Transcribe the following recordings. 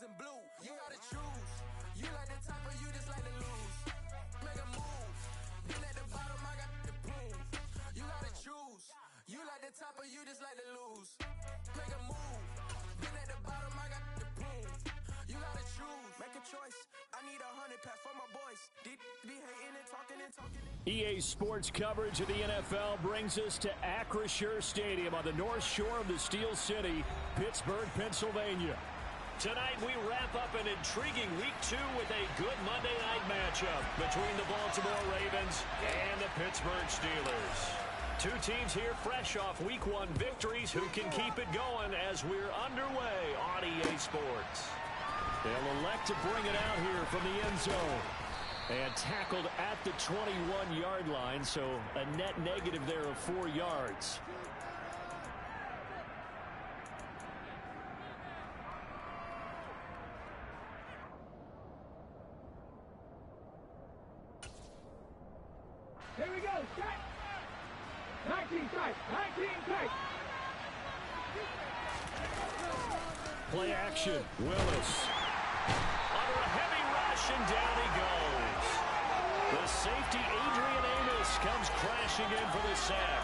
and blue. You gotta choose. You like the top or you just like to lose. Make a move. Been at the bottom, I got the boom. You gotta choose. You like the top or you just like to lose. Make a move. Been at the bottom, I got the boom. You gotta choose. Make a choice. I need 100 pack for my boys. Be hating and talking and talking. EA Sports coverage of the NFL brings us to Acrisure Stadium on the north shore of the Steel City, Pittsburgh, Pennsylvania. Tonight we wrap up an intriguing Week 2 with a good Monday night matchup between the Baltimore Ravens and the Pittsburgh Steelers. Two teams here fresh off Week 1 victories who can keep it going as we're underway on EA Sports. They'll elect to bring it out here from the end zone. And tackled at the 21-yard line, so a net negative there of 4 yards. Here we go, set! 19 tight, 19 tight! Play action, Willis. Under a heavy rush, and down he goes. The safety, Adrian Amos, comes crashing in for the sack.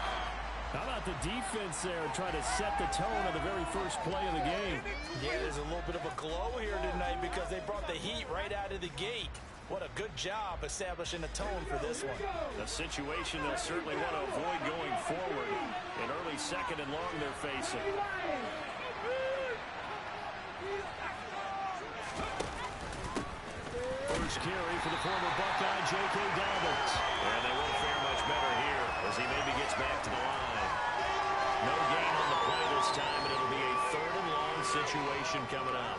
How about the defense there trying to set the tone of the very first play of the game? Yeah, there's a little bit of a glow here tonight because they brought the heat right out of the gate. What a good job establishing a tone for this one. A situation they'll certainly want to avoid going forward. An early second and long they're facing. First carry for the former Buckeye, J.K. Dobbins. And they won't fare much better here as he maybe gets back to the line. No gain on the play this time, and it'll be a third and long situation coming up.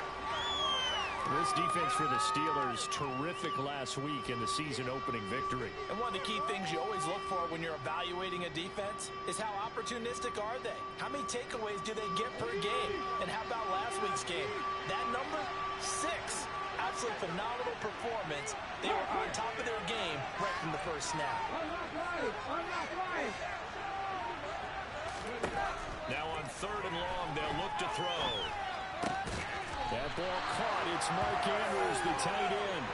This defense for the Steelers, terrific last week in the season-opening victory. And one of the key things you always look for when you're evaluating a defense is how opportunistic are they? How many takeaways do they get per game? And how about last week's game? That number, 6. Absolute phenomenal performance. They were on top of their game right from the first snap. Now on third and long, they'll look to throw. That ball caught. It's Mark Andrews, the tight end.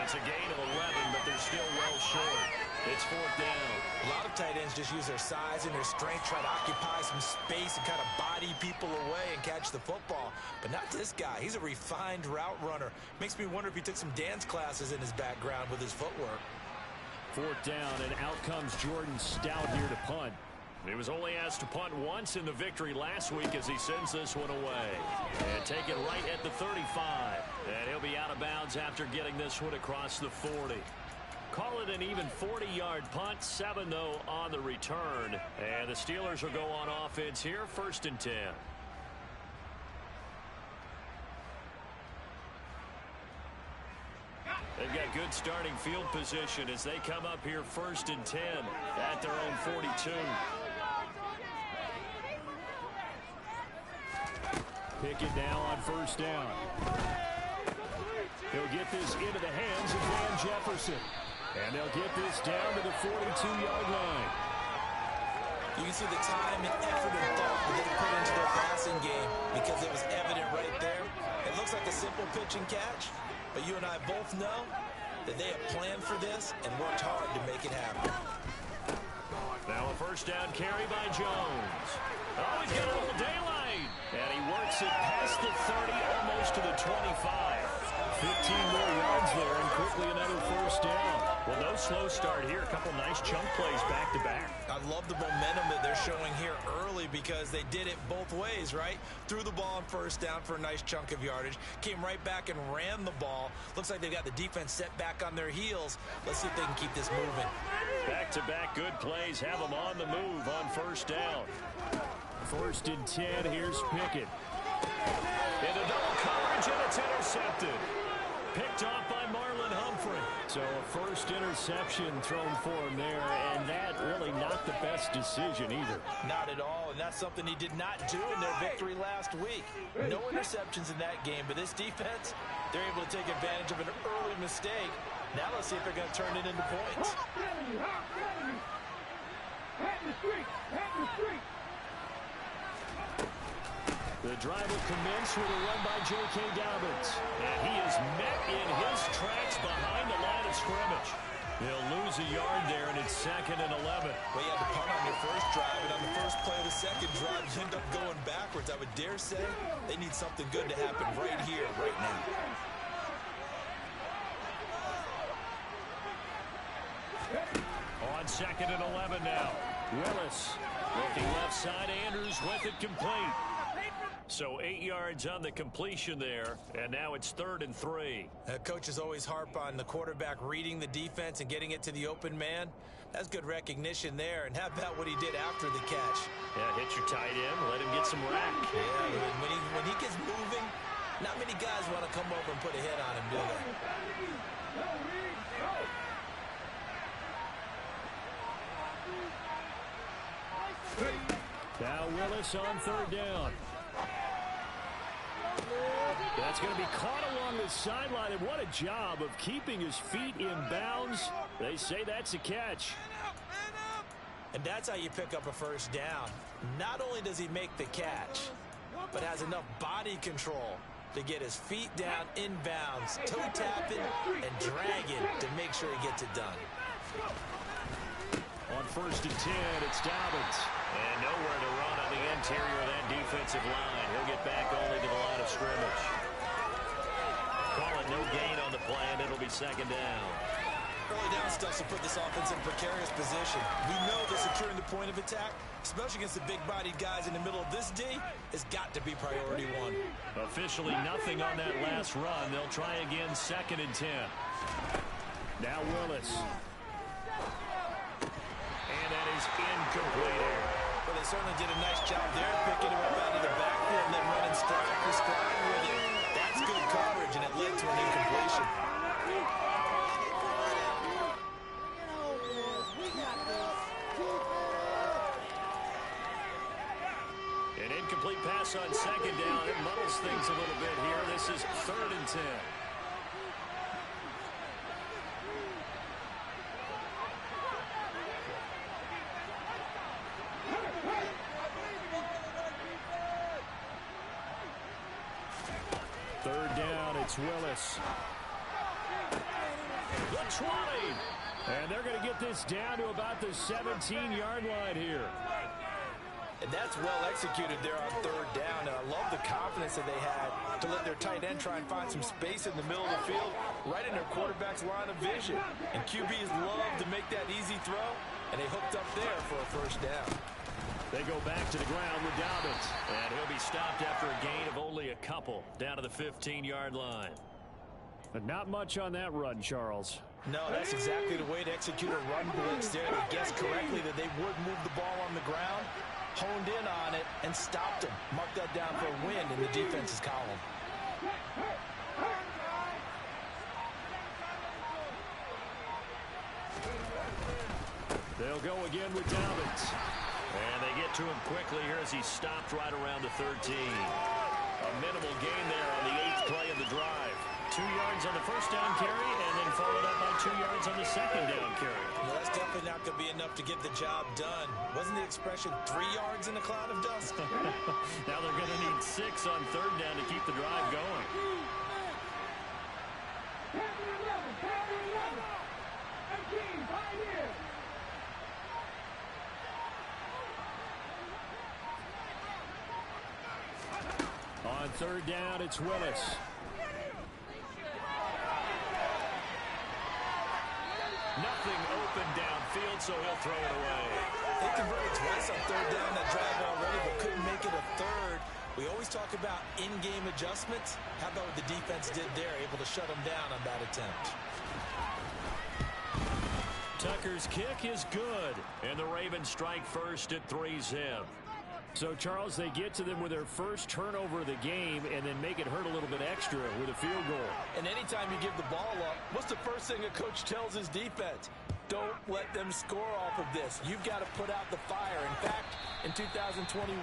It's a gain of 11, but they're still well short. It's fourth down. A lot of tight ends just use their size and their strength, try to occupy some space and kind of body people away and catch the football. But not this guy. He's a refined route runner. Makes me wonder if he took some dance classes in his background with his footwork. Fourth down, and out comes Jordan Stout here to punt. He was only asked to punt once in the victory last week as he sends this one away. And take it right at the 35. And he'll be out of bounds after getting this one across the 40. Call it an even 40-yard punt, 7 though on the return. And the Steelers will go on offense here, 1st and 10. They've got good starting field position as they come up here 1st and 10 at their own 42. Pickett now on 1st down. He'll get this into the hands of Van Jefferson. And they'll get this down to the 42-yard line. You can see the time and effort and thought that they put into their passing game because it was evident right there. It looks like a simple pitch and catch, but you and I both know that they have planned for this and worked hard to make it happen. Now a 1st down carry by Jones. Oh, he's got a little daylight. And he works it past the 30, almost to the 25. 15 more yards there, and quickly another 1st down. Well, no slow start here. A couple nice chunk plays back-to-back. I love the momentum that they're showing here early because they did it both ways, right? Threw the ball on 1st down for a nice chunk of yardage. Came right back and ran the ball. Looks like they've got the defense set back on their heels. Let's see if they can keep this moving. Back-to-back good plays have them on the move on 1st down. 1st and 10, here's Pickett. Into double coverage, and it's intercepted. Picked off by Marlon Humphrey. So a 1st interception thrown for him there, and that really not the best decision either. Not at all, and that's something he did not do in their victory last week. No interceptions in that game, but this defense, they're able to take advantage of an early mistake. Now let's see if they're going to turn it into points. Head in the street! The drive will commence with a run by J.K. Dobbins. And he is met in his tracks behind the line of scrimmage. He'll lose a yard there, and it's 2nd and 11. Well, you had to punt on your first drive, and on the first play of the second drive, you end up going backwards. I would dare say they need something good to happen right here, right now. On 2nd and 11 now. Willis looking left side. Andrews with it complete. So 8 yards on the completion there, and now it's 3rd and 3. Coaches always harp on the quarterback reading the defense and getting it to the open man. That's good recognition there. And how about what he did after the catch? Yeah, hit your tight end, let him get some rack. Yeah, when he gets moving, not many guys want to come over and put a hit on him, do they? Now Willis on 3rd down. That's going to be caught along the sideline, and what a job of keeping his feet in bounds. They say that's a catch. And that's how you pick up a first down. Not only does he make the catch, but has enough body control to get his feet down in bounds, toe tapping and dragging to make sure he gets it done. On 1st and 10, it's Dobbins. And nowhere to run on the interior of that defensive line. He'll get back only to the line of scrimmage. Call it no gain on the play, and it'll be 2nd down. Early down stuff to put this offense in a precarious position. We know that securing the point of attack, especially against the big-bodied guys in the middle of this D, has got to be priority 1. Officially nothing on that last run. They'll try again 2nd and 10. Now Willis. And that is incomplete here. Well, they certainly did a nice job there, picking him up out of the backfield and then running stride for stride with it. That's good coverage, and it led to an incompletion. An incomplete pass on 2nd down. It muddles things a little bit here. This is 3rd and 10. It's Willis. The 20. And they're going to get this down to about the 17-yard line here. And that's well executed there on 3rd down. And I love the confidence that they had to let their tight end try and find some space in the middle of the field, right in their quarterback's line of vision. And QBs love to make that easy throw, and they hooked up there for a first down. They go back to the ground with Dobbins. And he'll be stopped after a gain of only a couple down to the 15-yard line. But not much on that run, Charles. No, that's exactly the way to execute a run blitz there. They guessed correctly that they would move the ball on the ground, honed in on it, and stopped him. Mark that down for a win in the defense's column. They'll go again with Dobbins. And they get to him quickly here as he's stopped right around the 13. A minimal gain there on the 8th play of the drive. 2 yards on the first down carry, and then followed up by 2 yards on the second down carry. Well, that's definitely not going to be enough to get the job done. Wasn't the expression 3 yards in a cloud of dust? Now they're going to need 6 on 3rd down to keep the drive going. On 3rd down, it's Willis. Nothing open downfield, so he'll throw it away. They converted twice on 3rd down that drive already, but couldn't make it a 3rd. We always talk about in-game adjustments. How about what the defense did there, able to shut them down on that attempt? Tucker's kick is good, and the Ravens strike first at 3-zip. So, Charles, they get to them with their first turnover of the game and then make it hurt a little bit extra with a field goal. And anytime you give the ball up, what's the first thing a coach tells his defense? Don't let them score off of this. You've got to put out the fire. In fact, in 2021,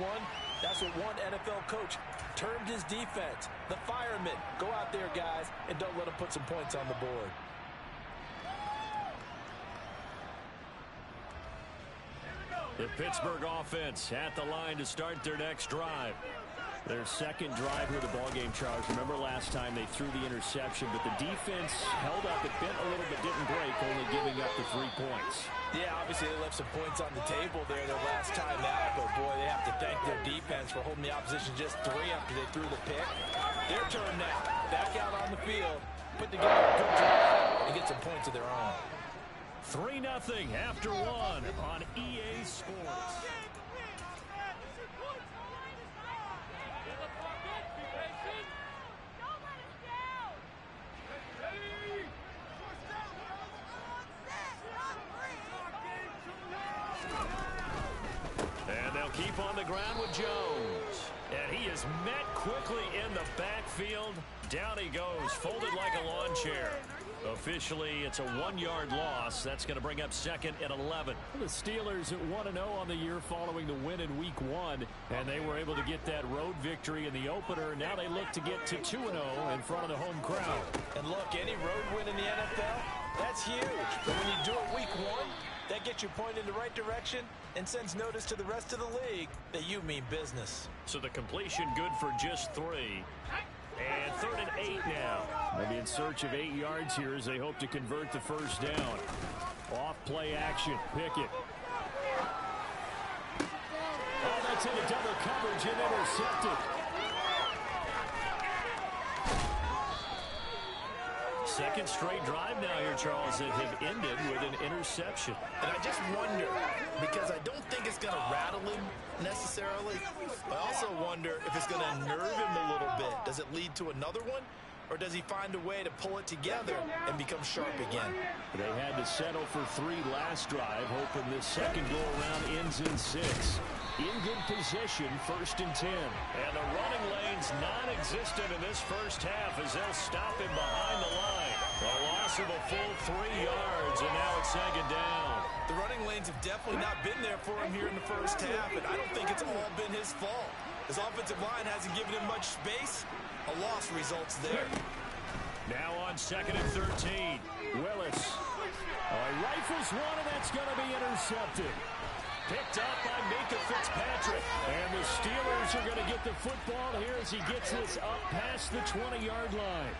that's what one NFL coach termed his defense. The firemen. Go out there, guys, and don't let them put some points on the board. The Pittsburgh offense at the line to start their next drive. Their second drive here of the ballgame, Charles. Remember last time they threw the interception, but the defense held up. It bent a little bit, didn't break, only giving up the 3 points. Yeah, obviously they left some points on the table there their last time out, but boy, they have to thank their defense for holding the opposition just 3 after they threw the pick. Their turn now. Back out on the field, put together a good drive, and get some points of their own. 3-0 after 1 on EA Sports. And they'll keep on the ground with Jones. And he is met quickly in the backfield. Down he goes, folded like a lawn chair. Officially, it's a 1-yard loss. That's going to bring up second and 11. The Steelers at 1-0 on the year following the win in Week 1. And they were able to get that road victory in the opener. Now they look to get to 2-0 in front of the home crowd. And look, any road win in the NFL, that's huge. But when you do it Week 1, that gets you pointed in the right direction and sends notice to the rest of the league that you mean business. So the completion good for just 3. And 3rd and 8 now. They'll be in search of 8 yards here as they hope to convert the first down. Off play action. Pickett. Oh, that's into double coverage and intercepted. Second straight drive now here, Charles, that have ended with an interception. And I just wonder, because I don't think it's going to rattle him necessarily, but I also wonder if it's going to nerve him a little bit. Does it lead to another one? Or does he find a way to pull it together and become sharp again? They had to settle for 3 last drive, hoping this second go-around ends in 6. In good position, 1st and 10. And the running lane's non-existent in this first half as they'll stop him behind the line. A loss of a full 3 yards, and now it's second down. The running lanes have definitely not been there for him here in the first half, and I don't think it's all been his fault. His offensive line hasn't given him much space. A loss results there. Now on 2nd and 13. Willis. Rifles one, and that's going to be intercepted. Picked up by Minkah Fitzpatrick. And the Steelers are going to get the football here as he gets this up past the 20-yard line.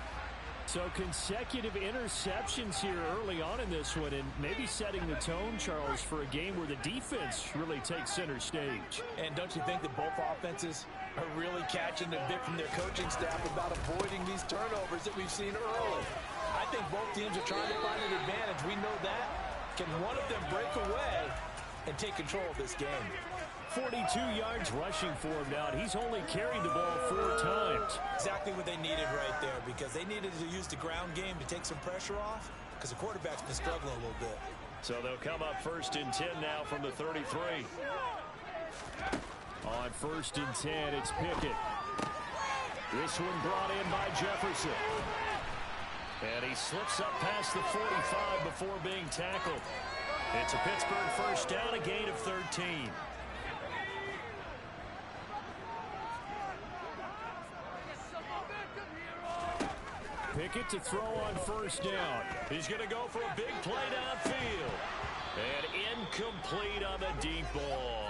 So consecutive interceptions here early on in this one, and maybe setting the tone, Charles, for a game where the defense really takes center stage. And don't you think that both offenses are really catching the bit from their coaching staff about avoiding these turnovers that we've seen early? I think both teams are trying to find an advantage. We know that. Can one of them break away and take control of this game? 42 yards rushing for him now, and he's only carried the ball 4 times. Exactly what they needed right there, because they needed to use the ground game to take some pressure off, because the quarterback's been struggling a little bit. So they'll come up 1st and 10 now from the 33. On 1st and 10, it's Pickett. This one brought in by Jefferson. And he slips up past the 45 before being tackled. It's a Pittsburgh first down, a gain of 13. Pickett to throw on 1st down. He's going to go for a big play downfield. And incomplete on the deep ball.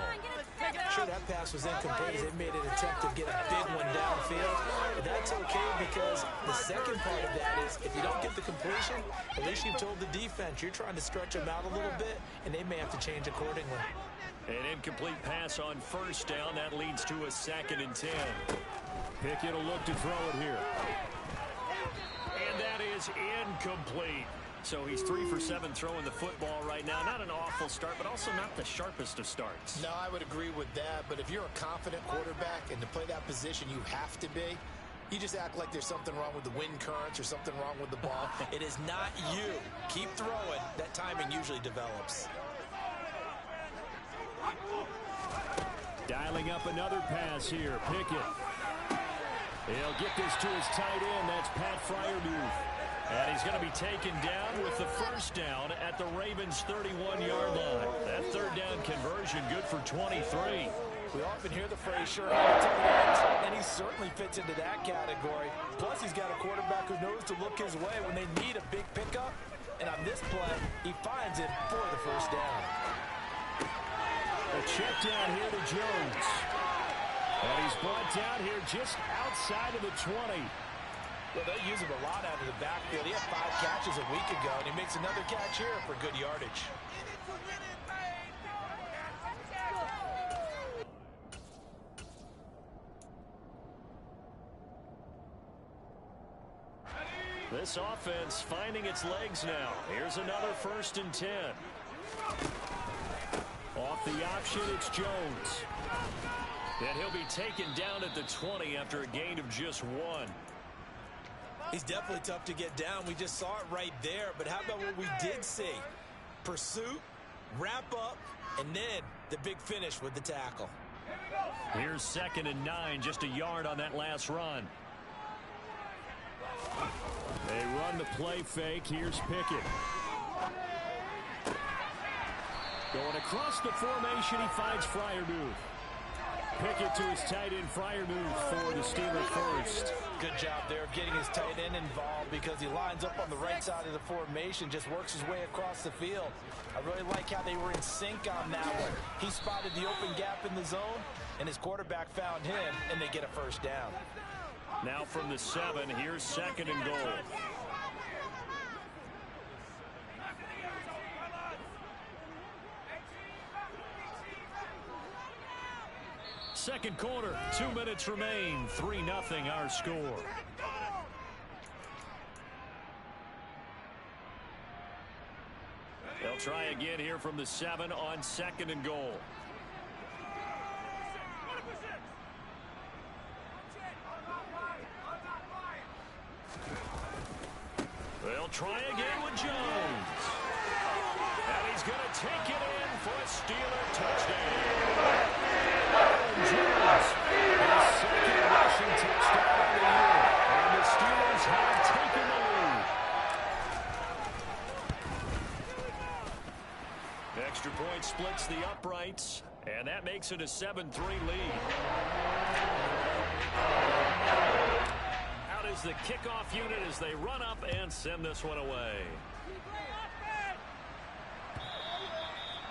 Sure, that pass was incomplete. They made an attempt to get a big one downfield. But that's okay, because the second part of that is if you don't get the completion, at least you've told the defense you're trying to stretch them out a little bit, and they may have to change accordingly. An incomplete pass on 1st down. That leads to a 2nd and 10. Pickett will look to throw it here. And that is incomplete. So he's 3 for 7 throwing the football right now. Not an awful start, but also not the sharpest of starts. No, I would agree with that. But if you're a confident quarterback and to play that position you have to be, you just act like there's something wrong with the wind currents or something wrong with the ball. It is not you. Keep throwing. That timing usually develops. Dialing up another pass here. Pickett. He'll get this to his tight end. That's Pat Freiermuth. And he's going to be taken down with the first down at the Ravens' 31-yard line. That 3rd down conversion good for 23. We often hear the phrase, sure, and he certainly fits into that category. Plus, he's got a quarterback who knows to look his way when they need a big pickup. And on this play, he finds it for the first down. A check down here to Jones. And he's brought down here just outside of the 20. Well, they use him a lot out of the backfield. He had 5 catches a week ago, and he makes another catch here for good yardage. This offense finding its legs now. Here's another 1st and 10. Off the option, it's Jones. And he'll be taken down at the 20 after a gain of just 1. He's definitely tough to get down. We just saw it right there. But how about what we did see? Pursuit, wrap up, and then the big finish with the tackle. Here's 2nd and 9, just a yard on that last run. They run the play fake. Here's Pickett. Going across the formation, he finds Freiermuth. Pickett to his tight end, Freiermuth, for the Steelers first. Good job there of getting his tight end involved because he lines up on the right side of the formation, just works his way across the field. I really like how they were in sync on that one. He spotted the open gap in the zone, and his quarterback found him, and they get a 1st down. Now from the 7, here's 2nd and goal. Second quarter, 2 minutes remain. 3-0 our score. They'll try again here from the 7 on 2nd and goal. They'll try again with Jones. And he's going to take it in for a Steeler touchdown. Jones, his 2nd rushing touchdown of the year. And the Steelers have taken the lead. Extra point splits the uprights, and that makes it a 7-3 lead. Out is the kickoff unit as they run up and send this one away.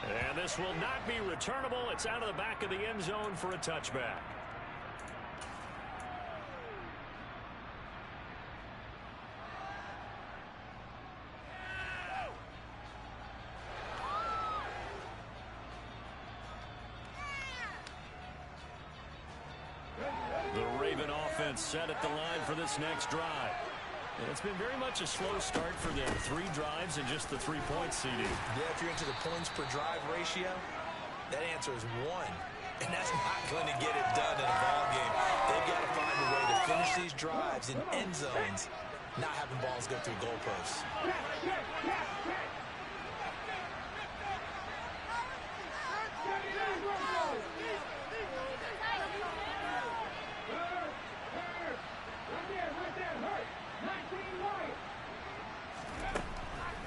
And this will not be returnable. It's out of the back of the end zone for a touchback. The Raven offense set at the line for this next drive. And it's been very much a slow start for them. 3 drives and just the 3 points, CD. Yeah, if you're into the points per drive ratio, that answer is 1. And that's not going to get it done in a ball game. They've got to find a way to finish these drives in end zones, not having balls go through goalposts.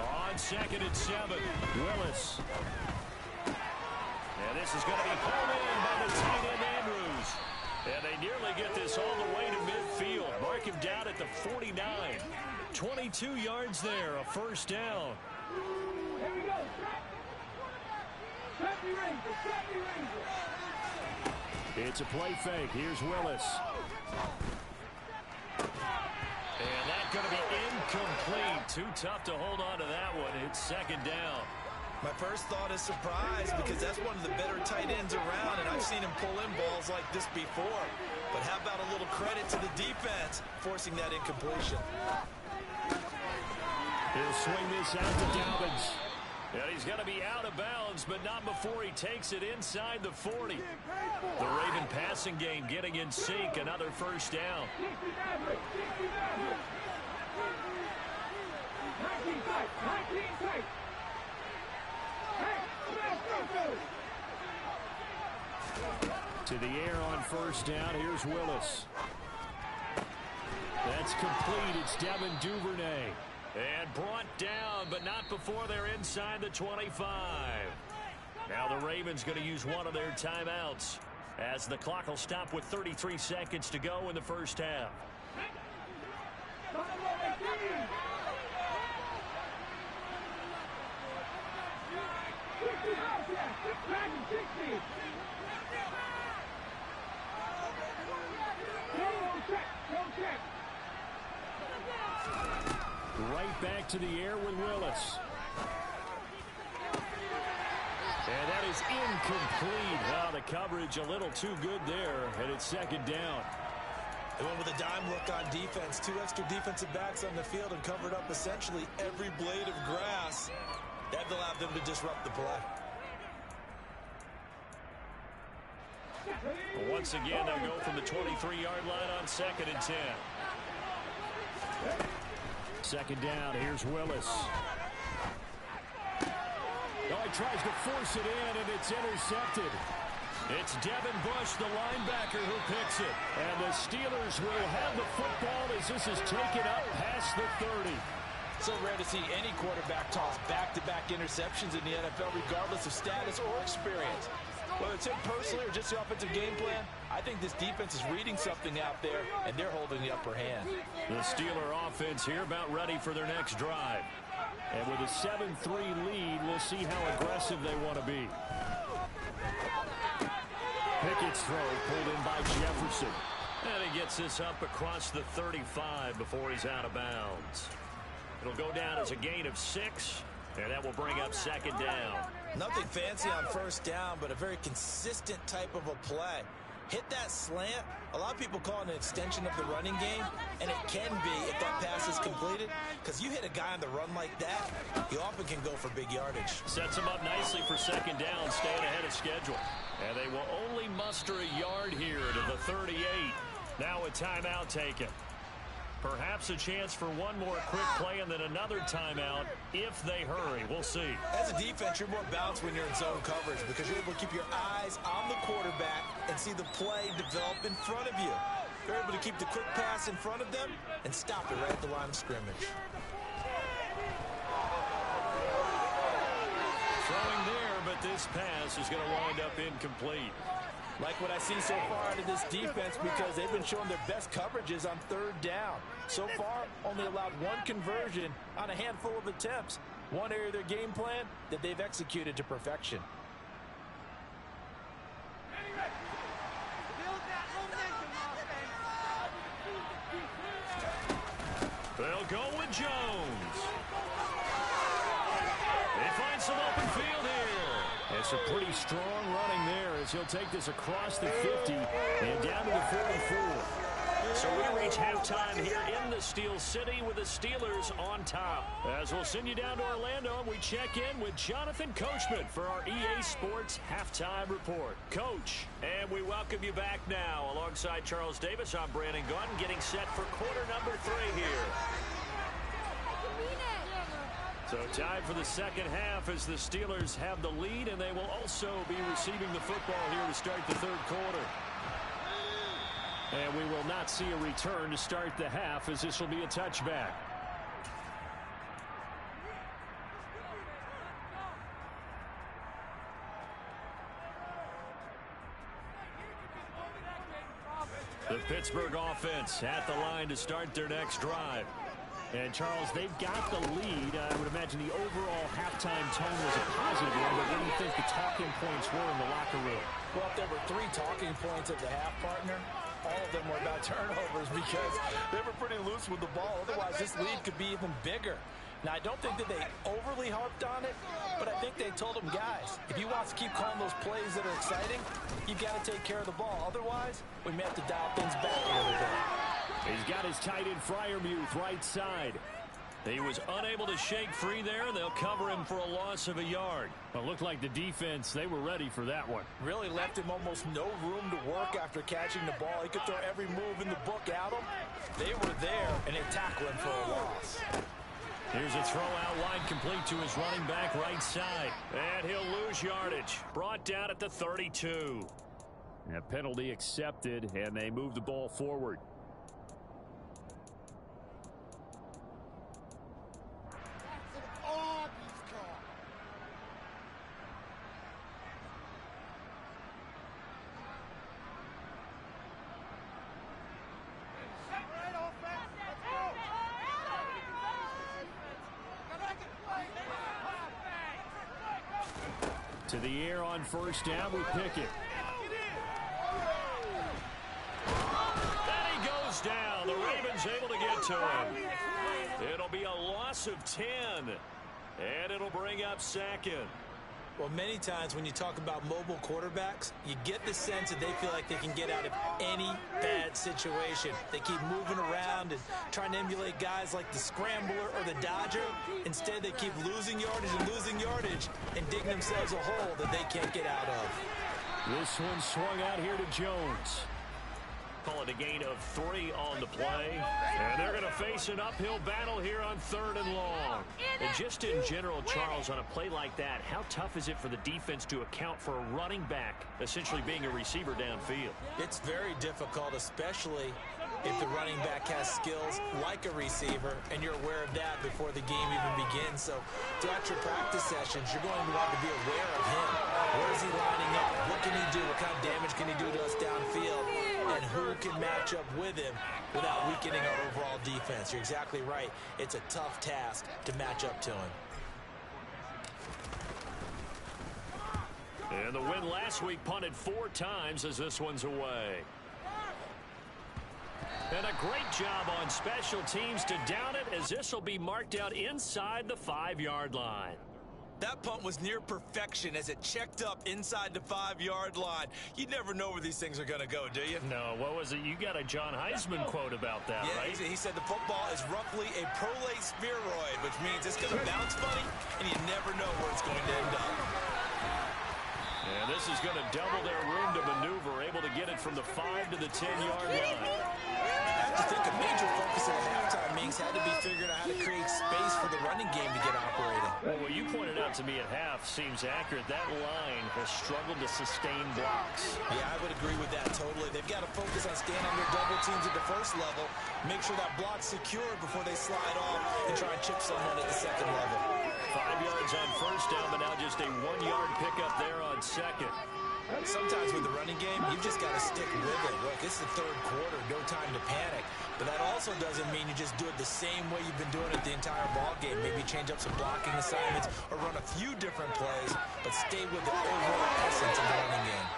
On 2nd and 7, Willis. And this is going to be pulled in by the tight end Andrews. And they nearly get this all the way to midfield. Mark him down at the 49. 22 yards there, a 1st down. Here we go. It's a play fake. Here's Willis. And that's going to be incomplete. Too tough to hold on to that one. It's 2nd down. My first thought is surprise because that's one of the better tight ends around, and I've seen him pull in balls like this before. But how about a little credit to the defense forcing that incompletion? He'll swing this out to Dobbins. And he's going to be out of bounds, but not before he takes it inside the 40. The Raven passing game getting in sync. Another 1st down. To the air on 1st down. Here's Willis. That's complete. It's Devin Duvernay. And brought down, but not before they're inside the 25. Now the Ravens going to use one of their timeouts as the clock will stop with 33 seconds to go in the 1st half. Right back to the air with Willis. And that is incomplete. Wow, the coverage a little too good there, and it's second down. They went with a dime look on defense. 2 extra defensive backs on the field and covered up essentially every blade of grass. That allowed them to disrupt the play. Once again, they'll go from the 23-yard line on 2nd and 10. Second down, here's Willis. Oh, he tries to force it in, and it's intercepted. It's Devin Bush, the linebacker, who picks it. And the Steelers will have the football as this is taken up past the 30. So rare to see any quarterback toss back-to-back interceptions in the NFL, regardless of status or experience. Whether it's him personally or just the offensive game plan, I think this defense is reading something out there, and they're holding the upper hand. The Steeler offense here about ready for their next drive. And with a 7-3 lead, we'll see how aggressive they want to be. Pickett's throw pulled in by Jefferson. And he gets this up across the 35 before he's out of bounds. It'll go down as a gain of 6, and that will bring up second down. Nothing fancy on first down, but a very consistent type of a play. Hit that slant. A lot of people call it an extension of the running game, and it can be if that pass is completed, because you hit a guy on the run like that, he often can go for big yardage. Sets him up nicely for second down, staying ahead of schedule. And they will only muster a yard here to the 38. Now a timeout taken. Perhaps a chance for one more quick play and then another timeout if they hurry. We'll see. As a defense, you're more balanced when you're in zone coverage because you're able to keep your eyes on the quarterback and see the play develop in front of you. You're able to keep the quick pass in front of them and stop it right at the line of scrimmage. Throwing there, but this pass is going to wind up incomplete. Like what I see so far out of this defense because they've been showing their best coverages on third down. So far, only allowed one conversion on a handful of attempts. One area of their game plan that they've executed to perfection. They'll go with Jones. They find some open field here. It's a pretty strong running there as he'll take this across the 50 and down to the 44. So we reach halftime here in the Steel City with the Steelers on top. As we'll send you down to Orlando, we check in with Jonathan Coachman for our EA Sports Halftime Report. Coach, and we welcome you back now. Alongside Charles Davis, I'm Brandon Gunn, getting set for quarter number 3 here. So time for the second half as the Steelers have the lead, and they will also be receiving the football here to start the third quarter. And we will not see a return to start the half as this will be a touchback. The Pittsburgh offense at the line to start their next drive. And, Charles, they've got the lead. I would imagine the overall halftime tone was a positive one, but what do you think the talking points were in the locker room? Well, if there were 3 talking points at the half, partner, all of them were about turnovers because they were pretty loose with the ball. Otherwise, this lead could be even bigger. Now, I don't think that they overly harped on it, but I think they told them, guys, if you want to keep calling those plays that are exciting, you've got to take care of the ball. Otherwise, we may have to dial things back a little bit. He's got his tight end Freiermuth right side. He was unable to shake free there, and they'll cover him for a loss of a yard. Well, it looked like the defense, they were ready for that one. Really left him almost no room to work after catching the ball. He could throw every move in the book at him. They were there, and they tackled him for a loss. Here's a throw out line complete to his running back right side. And he'll lose yardage. Brought down at the 32. A penalty accepted, and they move the ball forward. To the air on first down with Pickett. And he goes down. to him. It'll be a loss of 10. And it'll bring up second. Well, many times when you talk about mobile quarterbacks, you get the sense that they feel like they can get out of any bad situation. They keep moving around and trying to emulate guys like the Scrambler or the Dodger. Instead, they keep losing yardage and digging themselves a hole that they can't get out of. This one swung out here to Jones. Call it a gain of 3 on the play. And they're going to face an uphill battle here on 3rd and long. And just in general, Charles, on a play like that, how tough is it for the defense to account for a running back essentially being a receiver downfield? It's very difficult, especially if the running back has skills like a receiver, and you're aware of that before the game even begins. So throughout your practice sessions, you're going to want to be aware of him. Where is he lining up? What can he do? What kind of damage can he do to us downfield? And who can match up with him without weakening our overall defense? You're exactly right. It's a tough task to match up to him. And the win last week punted 4 times as this one's away. And a great job on special teams to down it, as this will be marked out inside the 5-yard line. That punt was near perfection as it checked up inside the 5-yard line. You never know where these things are going to go, do you? No, what was it? You got a John Heisman quote about that, yeah, right? He said the football is roughly a prolate spheroid, which means it's going to bounce funny, and you never know where it's going to end up. And this is going to double their room to maneuver, able to get it from the 5 to the 10-yard line. I have to think a major focus at halftime means had to be figuring out how to create space for the running game to get operating. Well, what you pointed out to me at half seems accurate. That line has struggled to sustain blocks. Yeah, I would agree with that totally. They've got to focus on staying under double teams at the first level, make sure that block's secure before they slide off and try and chip someone at the second level. 5 yards on first down, but now just a 1-yard pickup there on second. Sometimes with the running game, you've just got to stick with it. Look, it's the 3rd quarter, no time to panic. But that also doesn't mean you just do it the same way you've been doing it the entire ball game. Maybe change up some blocking assignments or run a few different plays, but stay with the overall essence of the running game.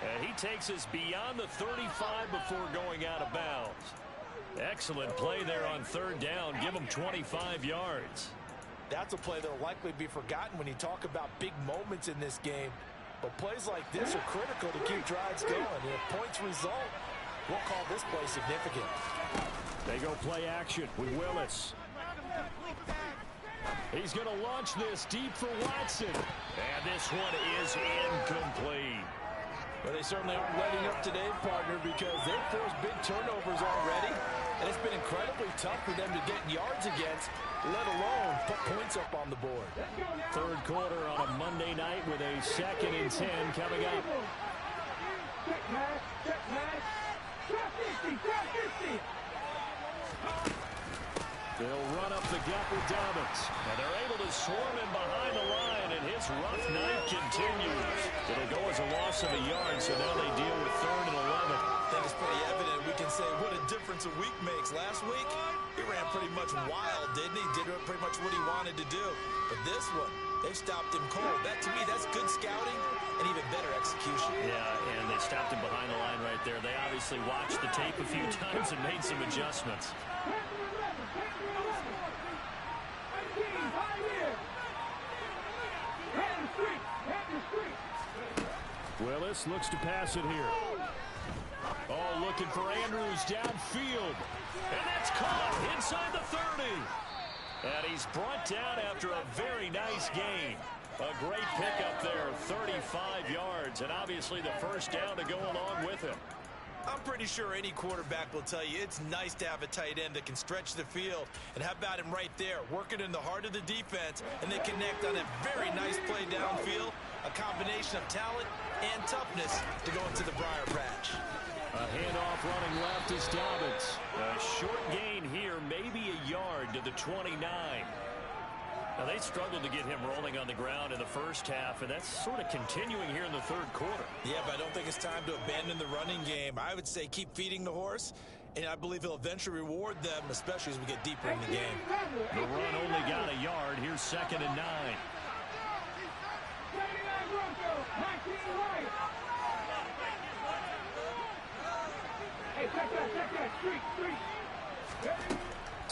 And he takes us beyond the 35 before going out of bounds. Excellent play there on 3rd down. Give him 25 yards. That's a play that will likely be forgotten when you talk about big moments in this game. But plays like this are critical to keep drives going. And if points result, we'll call this play significant. They go play action with Willis. He's going to launch this deep for Watson. And this one is incomplete. Well, they certainly aren't letting up today, partner, because they've forced big turnovers already. And it's been incredibly tough for them to get yards against, let alone put points up on the board. 3rd quarter on a Monday night with a 2nd and 10 coming up. They'll run up the gut with Dobbins. And they're able to swarm him behind the line, and his rough night continues. It'll go as a loss of a yard, so now they deal with 3rd and 11. I think it's pretty evident. We can say what a difference a week makes. Last week, he ran pretty much wild, didn't he? Did pretty much what he wanted to do. But this one, they've stopped him cold. That, to me, that's good scouting and even better execution. Yeah, and they stopped him behind the line right there. They obviously watched the tape a few times and made some adjustments. Willis looks to pass it here. Oh, looking for Andrews downfield. And that's caught inside the 30. And he's brought down after a very nice gain. A great pickup there, 35 yards, and obviously the first down to go along with it. I'm pretty sure any quarterback will tell you it's nice to have a tight end that can stretch the field. And how about him right there, working in the heart of the defense, and they connect on a very nice play downfield, a combination of talent and toughness to go into the briar patch. A handoff running left is Dobbins. A short gain here, maybe a yard to the 29. Now, they struggled to get him rolling on the ground in the first half, and that's sort of continuing here in the 3rd quarter. Yeah, but I don't think it's time to abandon the running game. I would say keep feeding the horse, and I believe he'll eventually reward them, especially as we get deeper in the game. The run only got a yard. Here's 2nd and 9.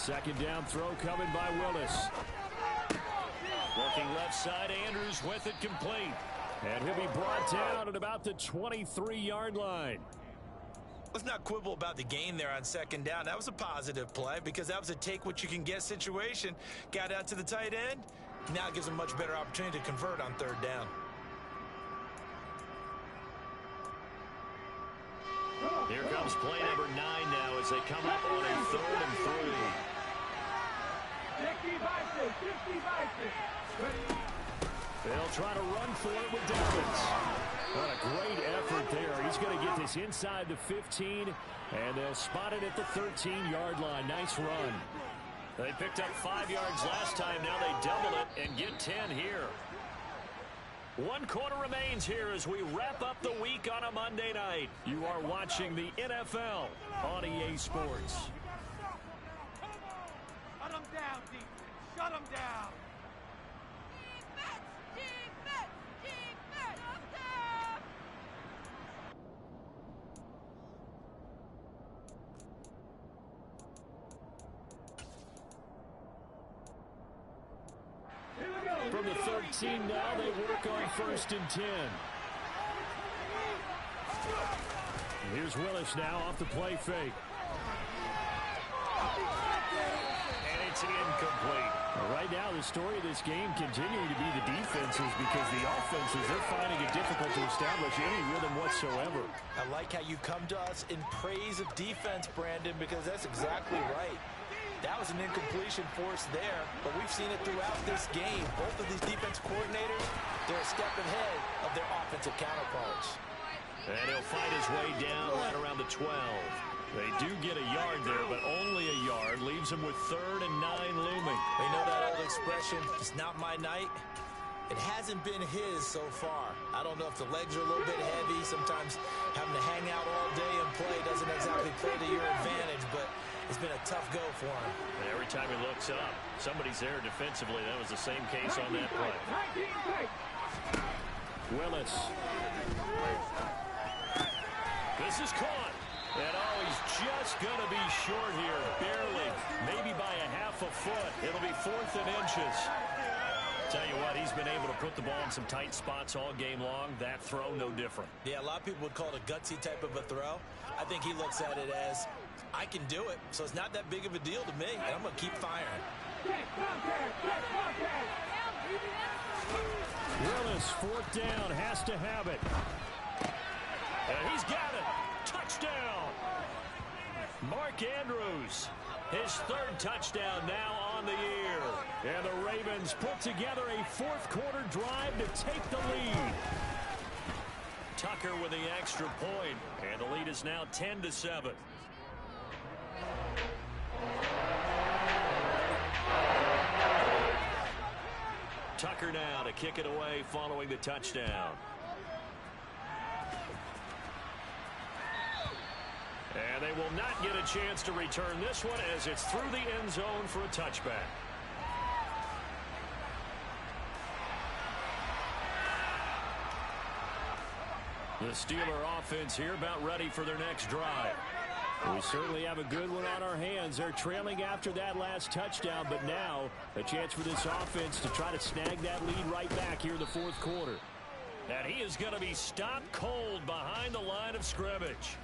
Second down throw coming by Willis. Looking left side, Andrews with it complete. And he'll be brought down at about the 23-yard line. Let's not quibble about the gain there on second down. That was a positive play because that was a take-what-you-can-get situation. Got out to the tight end. Now it gives them much better opportunity to convert on third down. Here comes play number 9 now as they come up on a 3rd and 3. 60-by-6. They'll try to run for it with Dobbins. What a great effort there. He's going to get this inside the 15, and they'll spot it at the 13-yard line. Nice run. They picked up 5 yards last time. Now they double it and get 10 here. 1 quarter remains here as we wrap up the week on a Monday night. You are watching the NFL on EA Sports. Shut them down, defense. Shut them down. From the 13 now, they work on 1st and 10. Here's Willis now off the play fake. And it's incomplete. Right now, the story of this game continuing to be the defenses because the offenses, they're finding it difficult to establish any rhythm whatsoever. I like how you come to us in praise of defense, Brandon, because that's exactly right. That was an incompletion force there, but we've seen it throughout this game. Both of these defense coordinators, they're a step ahead of their offensive counterparts. And he'll fight his way down right around the 12. They do get a yard there, but only a yard. Leaves them with 3rd and 9 looming. They know that old expression, it's not my night. It hasn't been his so far. I don't know if the legs are a little bit heavy. Sometimes having to hang out all day and play doesn't exactly play to your advantage, but it's been a tough go for him. And every time he looks up, somebody's there defensively. That was the same case on that play. Willis. This is caught. And he's just going to be short here. Barely. Maybe by a half a foot. It'll be 4th and inches. Tell you what, he's been able to put the ball in some tight spots all game long. That throw, no different. Yeah, a lot of people would call it a gutsy type of a throw. I think he looks at it as, I can do it, so it's not that big of a deal to me, and I'm going to keep firing. Willis, 4th down, has to have it. And he's got it. Touchdown. Mark Andrews, his 3rd touchdown now on the year. And the Ravens put together a 4th quarter drive to take the lead. Tucker with the extra point, and the lead is now 10-7. Tucker now to kick it away following the touchdown. And they will not get a chance to return this one as it's through the end zone for a touchback. The Steeler offense here about ready for their next drive. We certainly have a good one on our hands. They're trailing after that last touchdown, but now a chance for this offense to try to snag that lead right back here in the 4th quarter. And he is going to be stopped cold behind the line of scrimmage.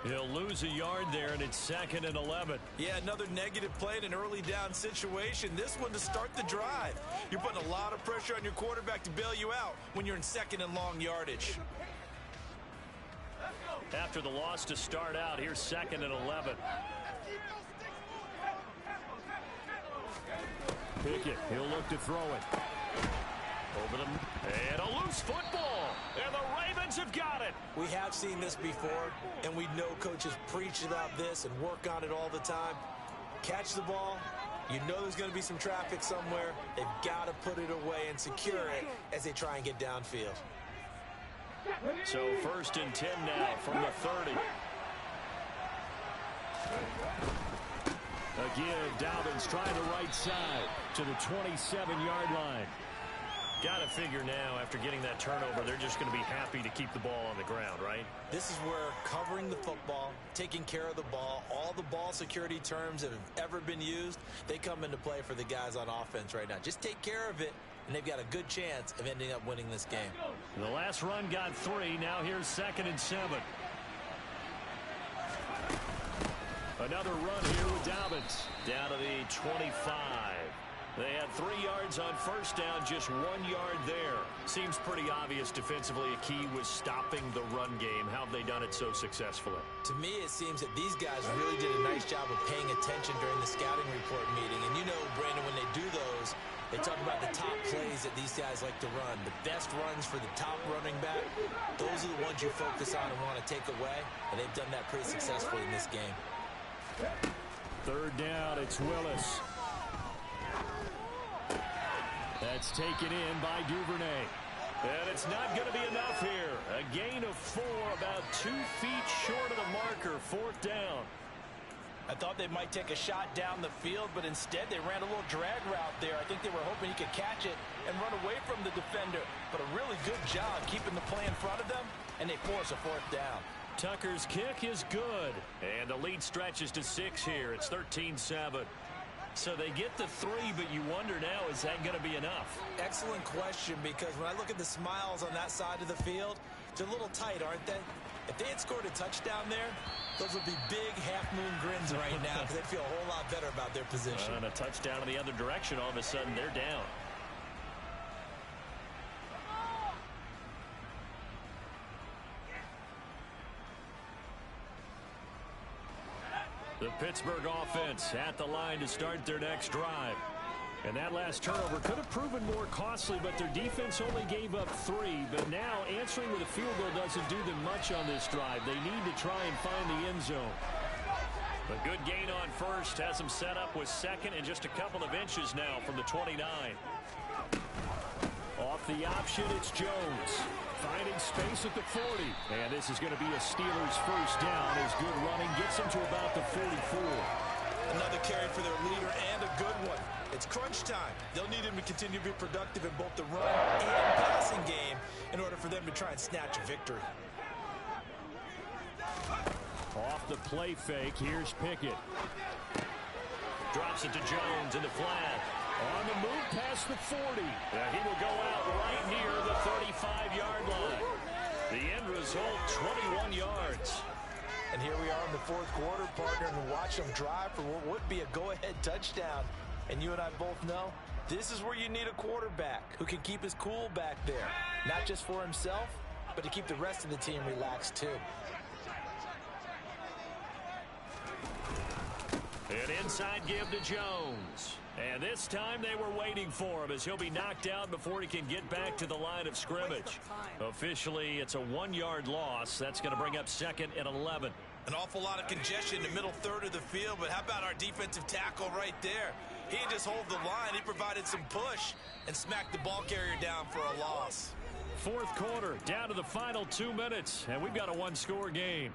He'll lose a yard there, and it's 2nd and 11. Yeah, another negative play in an early down situation. This one to start the drive. You're putting a lot of pressure on your quarterback to bail you out when you're in 2nd and long yardage. After the loss to start out, here's 2nd and 11. Pickett, he'll look to throw it. Over them, and a loose football. And the Ravens have got it. We have seen this before, and we know coaches preach about this and work on it all the time. Catch the ball. You know there's going to be some traffic somewhere. They've got to put it away and secure it as they try and get downfield. So 1st and 10 now from the 30. A give. Dobbins trying the right side to the 27-yard line. Got to figure now, after getting that turnover, they're just going to be happy to keep the ball on the ground, right? This is where covering the football, taking care of the ball, all the ball security terms that have ever been used, they come into play for the guys on offense right now. Just take care of it, and they've got a good chance of ending up winning this game. The last run got 3. Now here's 2nd and 7. Another run here with Dobbins. Down to the 25. They had 3 yards on first down, just 1 yard there. Seems pretty obvious defensively a key was stopping the run game. How have they done it so successfully? To me, it seems that these guys really did a nice job of paying attention during the scouting report meeting. And you know, Brandon, when they do those, they talk about the top plays that these guys like to run. The best runs for the top running back, those are the ones you focus on and want to take away. And they've done that pretty successfully in this game. 3rd down, it's Willis. That's taken in by Duvernay. And it's not going to be enough here. A gain of 4, about 2 feet short of the marker, 4th down. I thought they might take a shot down the field, but instead they ran a little drag route there. I think they were hoping he could catch it and run away from the defender. But a really good job keeping the play in front of them, and they force a 4th down. Tucker's kick is good. And the lead stretches to 6 here. It's 13-7. So they get the 3, but you wonder now, is that going to be enough? Excellent question, because when I look at the smiles on that side of the field, they're a little tight, aren't they? If they had scored a touchdown there, those would be big half-moon grins right now because they feel a whole lot better about their position. And a touchdown in the other direction, all of a sudden they're down. The Pittsburgh offense at the line to start their next drive. And that last turnover could have proven more costly, but their defense only gave up 3. But now answering with a field goal doesn't do them much on this drive. They need to try and find the end zone. A good gain on first has them set up with 2nd and just a couple of inches now from the 29. Off the option, it's Jones. Finding space at the 40. And this is going to be a Steelers first down as good running gets them to about the 44. Another carry for their leader and a good one. It's crunch time. They'll need him to continue to be productive in both the run and passing game in order for them to try and snatch a victory. Off the play fake, here's Pickett. Drops it to Jones in the flat. On the move past the 40. He will go out right near the 35-yard line. The end result, 21 yards. And here we are in the 4th quarter, partner, and watch them drive for what would be a go-ahead touchdown. And you and I both know this is where you need a quarterback who can keep his cool back there. Not just for himself, but to keep the rest of the team relaxed too. An inside give to Jones. And this time they were waiting for him as he'll be knocked out before he can get back to the line of scrimmage. Officially, it's a 1-yard loss. That's going to bring up 2nd and 11. An awful lot of congestion in the middle third of the field, but how about our defensive tackle right there? He didn't just hold the line. He provided some push and smacked the ball carrier down for a loss. 4th quarter, down to the final 2 minutes, and we've got a 1-score game.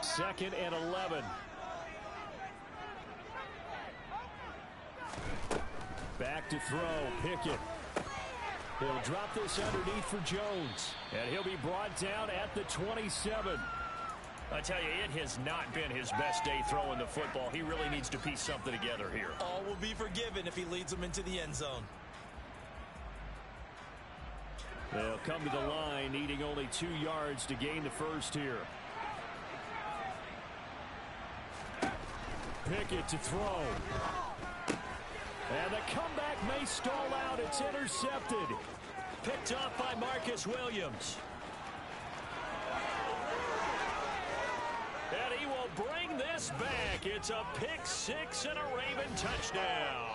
Second and 11. Back to throw, Pickett. He'll drop this underneath for Jones, and he'll be brought down at the 27. I tell you, it has not been his best day throwing the football. He really needs to piece something together here. All will be forgiven if he leads them into the end zone. They'll come to the line, needing only 2 yards to gain the first here. Pickett to throw. And the comeback may stall out. It's intercepted. Picked up by Marcus Williams. And he will bring this back. It's a pick 6 and a Raven touchdown.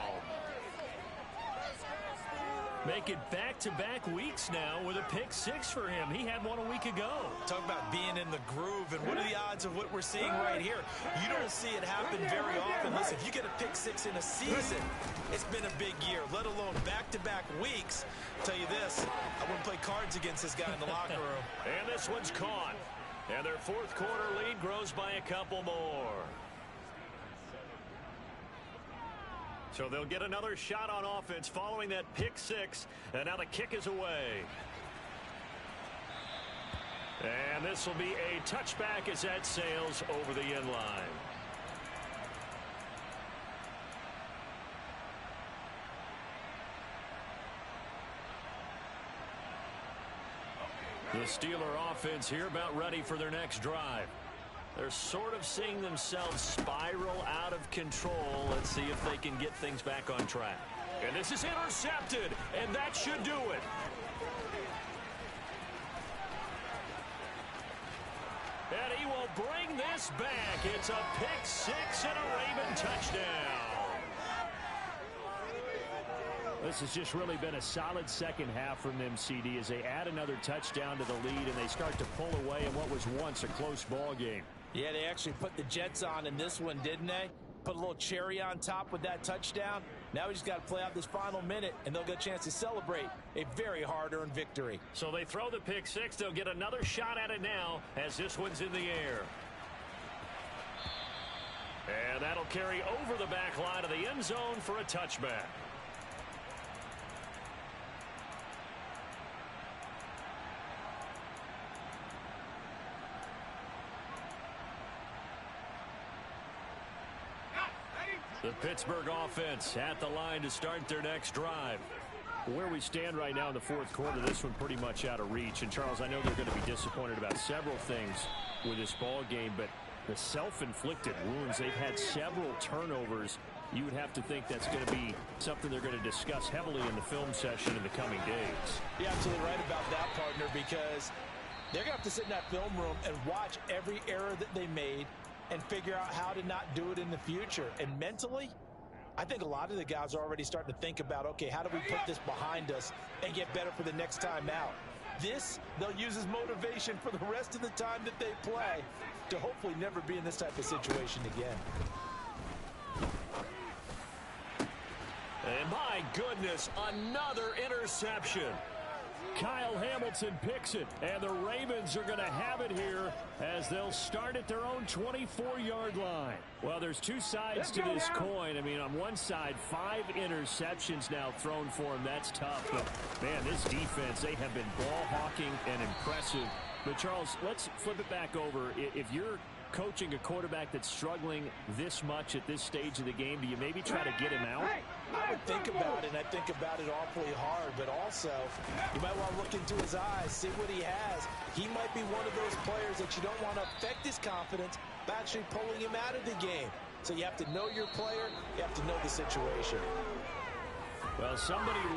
Make it back-to-back weeks now with a pick 6 for him. He had one a week ago. Talk about being in the groove, and what are the odds of what we're seeing right here? You don't see it happen very often. Listen, if you get a pick 6 in a season, it's been a big year, let alone back-to-back weeks. I'll tell you this, I wouldn't play cards against this guy in the locker room. And this one's caught. And their 4th quarter lead grows by a couple more. So they'll get another shot on offense following that pick six, and now the kick is away. And this will be a touchback as that sails over the end line. The Steeler offense here about ready for their next drive. They're sort of seeing themselves spiral out of control. Let's see if they can get things back on track. And this is intercepted, and that should do it. And he will bring this back. It's a pick six and a Raven touchdown. This has just really been a solid second half from them, CD, as they add another touchdown to the lead and they start to pull away in what was once a close ball game. Yeah, they actually put the Jets on in this one, didn't they? Put a little cherry on top with that touchdown. Now we just got to play out this final minute, and they'll get a chance to celebrate a very hard-earned victory. So they throw the pick six. They'll get another shot at it now as this one's in the air. And that'll carry over the back line of the end zone for a touchback. The Pittsburgh offense at the line to start their next drive. Where we stand right now in the fourth quarter, this one pretty much out of reach. And, Charles, I know they're going to be disappointed about several things with this ball game, but the self-inflicted wounds, they've had several turnovers. You would have to think that's going to be something they're going to discuss heavily in the film session in the coming days. You're absolutely right about that, partner, because they're going to have to sit in that film room and watch every error that they made and figure out how to not do it in the future. And mentally, I think a lot of the guys are already starting to think about, okay, how do we put this behind us and get better for the next time out? This, they'll use as motivation for the rest of the time that they play to hopefully never be in this type of situation again. And my goodness, another interception. Kyle Hamilton picks it, and the Ravens are going to have it here as they'll start at their own 24-yard line. Well, there's two sides to this coin. I mean, on one side, 5 interceptions now thrown for him. That's tough. But, man, this defense, they have been ball hawking and impressive. But, Charles, let's flip it back over. If you're coaching a quarterback that's struggling this much at this stage of the game, do you maybe try to get him out? I would think about it, and I think about it awfully hard, but also you might want to look into his eyes, see what he has. He might be one of those players that you don't want to affect his confidence by actually pulling him out of the game. So you have to know your player, you have to know the situation. Well, somebody